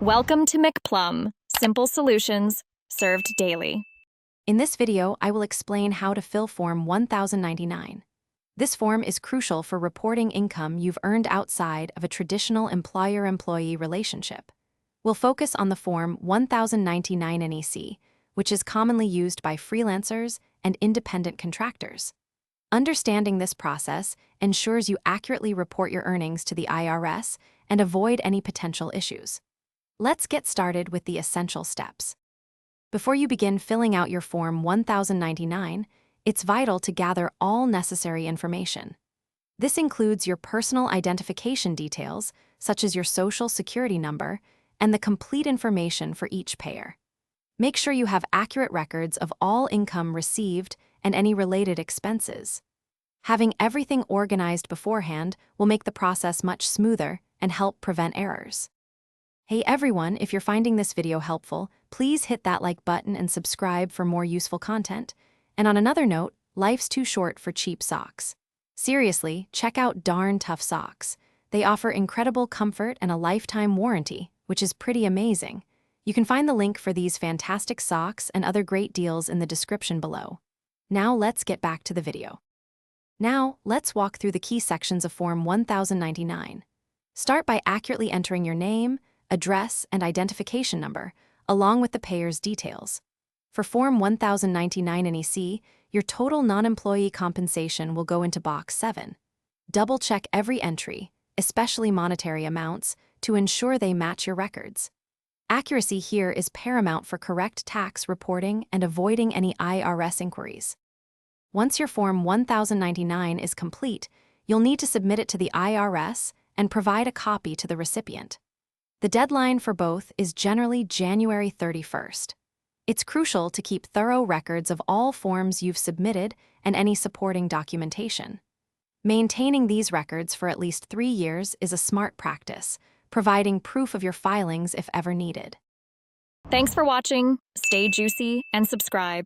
Welcome to McPlum, simple solutions served daily. In this video, I will explain how to fill Form 1099. This form is crucial for reporting income you've earned outside of a traditional employer-employee relationship. We'll focus on the Form 1099 NEC, which is commonly used by freelancers and independent contractors. Understanding this process ensures you accurately report your earnings to the IRS and avoid any potential issues. Let's get started with the essential steps. Before you begin filling out your Form 1099, it's vital to gather all necessary information. This includes your personal identification details, such as your Social Security number, and the complete information for each payer. Make sure you have accurate records of all income received and any related expenses. Having everything organized beforehand will make the process much smoother and help prevent errors. Hey everyone, if you're finding this video helpful, please hit that like button and subscribe for more useful content. And on another note, life's too short for cheap socks. Seriously, check out Darn Tough Socks. They offer incredible comfort and a lifetime warranty, which is pretty amazing. You can find the link for these fantastic socks and other great deals in the description below. Now let's get back to the video. Now, let's walk through the key sections of Form 1099. Start by accurately entering your name, address, and identification number, along with the payer's details. For Form 1099 NEC, your total non-employee compensation will go into Box 7. Double-check every entry, especially monetary amounts, to ensure they match your records. Accuracy here is paramount for correct tax reporting and avoiding any IRS inquiries. Once your Form 1099 is complete, you'll need to submit it to the IRS and provide a copy to the recipient. The deadline for both is generally January 31st. It's crucial to keep thorough records of all forms you've submitted and any supporting documentation. Maintaining these records for at least 3 years is a smart practice, providing proof of your filings if ever needed. Thanks for watching, stay juicy, and subscribe.